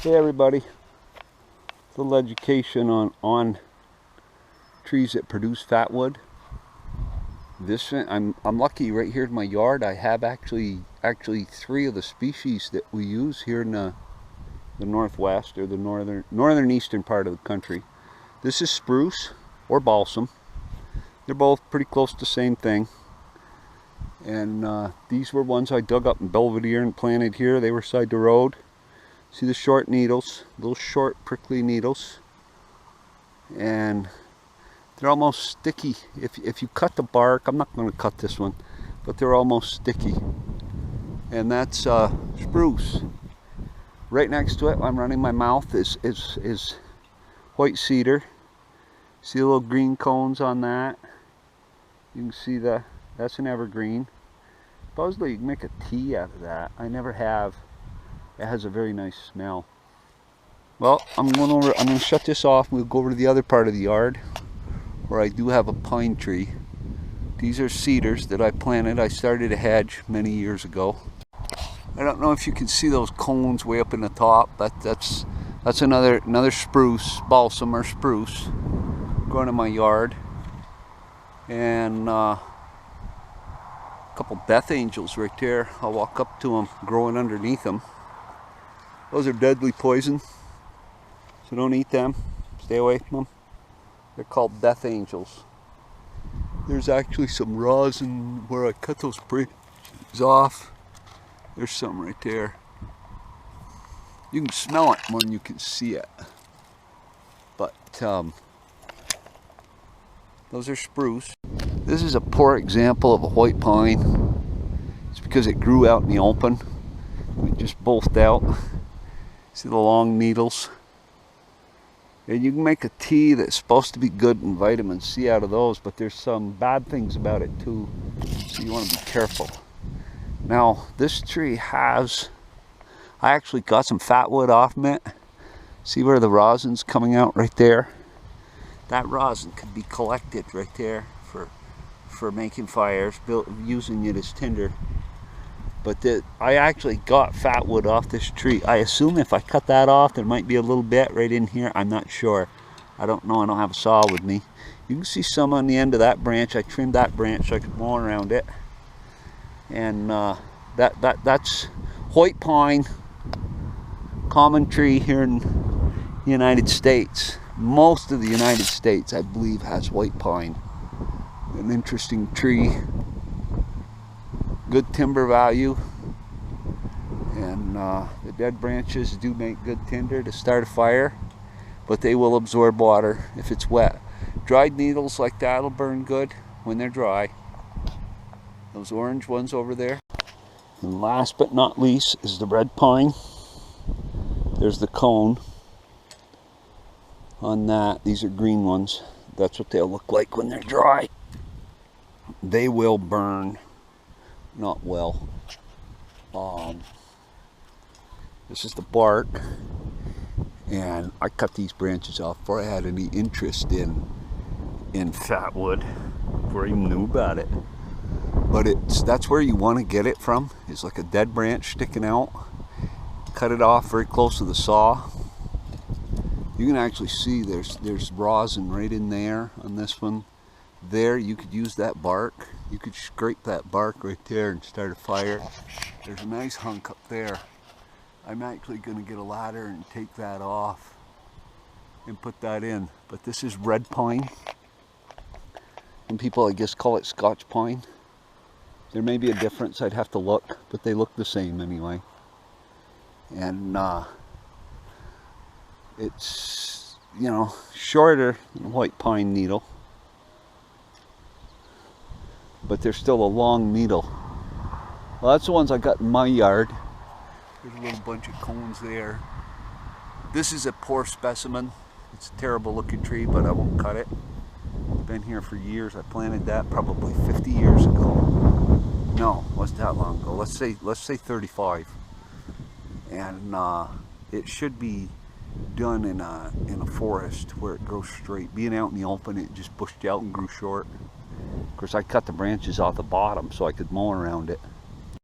Hey everybody, a little education on trees that produce fatwood. This I'm lucky right here in my yard. I have actually 3 of the species that we use here in the northwest, or the northern eastern part of the country. This is spruce or balsam. They're both pretty close to the same thing. And these were ones I dug up in Belvedere and planted here. They were side the road. See the short needles, little short prickly needles, and they're almost sticky. If you cut the bark, I'm not going to cut this one, but they're almost sticky. And that's spruce. Right next to it, I'm running my mouth, is white cedar. See the little green cones on that? You can see that's an evergreen. Supposedly you can make a tea out of that. I never have. It has a very nice smell. Well, I'm going to shut this off. We'll go over to the other part of the yard where I do have a pine tree. These are cedars that I planted. I started a hedge many years ago. I don't know if you can see those cones way up in the top, but that's another spruce, balsam or spruce, growing in my yard. And a couple death angels right there. I'll walk up to them, growing underneath them. Those are deadly poison, so don't eat them. Stay away from them. They're called death angels. There's actually some rosin where I cut those branches off. There's some right there. You can smell it more than you can see it. But those are spruce. This is a poor example of a white pine. It's because it grew out in the open. It just bulked out. See the long needles? And you can make a tea that's supposed to be good in vitamin C out of those, but there's some bad things about it too, so you want to be careful. Now, this tree I actually got some fatwood off of it. See where the rosin's coming out right there? That rosin could be collected right there for making fires, using it as tinder. But I actually got fatwood off this tree. I assume if I cut that off, there might be a little bit right in here. I'm not sure. I don't know. I don't have a saw with me. You can see some on the end of that branch. I trimmed that branch so I could mow around it. And that's white pine, common tree here in the United States. Most of the United States, I believe, has white pine. An interesting tree. Good timber value, and the dead branches do make good tinder to start a fire, but they will absorb water if it's wet. Dried needles like that will burn good when they're dry. Those orange ones over there. And last but not least is the red pine. There's the cone on that. These are green ones. That's what they'll look like when they're dry. They will burn. Not well. This is the bark, and I cut these branches off before I had any interest in fatwood, before I even knew about it. But that's where you want to get it from. It's like a dead branch sticking out. Cut it off very close to the saw. You can actually see there's rosin right in there on this one. There, you could use that bark. You could scrape that bark right there and start a fire. There's a nice hunk up there. I'm actually going to get a ladder and take that off and put that in. But this is red pine. And people, I guess, call it Scotch pine. There may be a difference. I'd have to look, but they look the same anyway. And it's, shorter than white pine needle. But there's still a long needle. Well, that's the ones I got in my yard. There's a little bunch of cones there. This is a poor specimen. It's a terrible looking tree, but I won't cut it. It's been here for years. I planted that probably 50 years ago. No, it wasn't that long ago. Let's say 35. And it should be done in a forest where it grows straight. Being out in the open, it just bushed out and grew short. Of course, I cut the branches off the bottom so I could mow around it.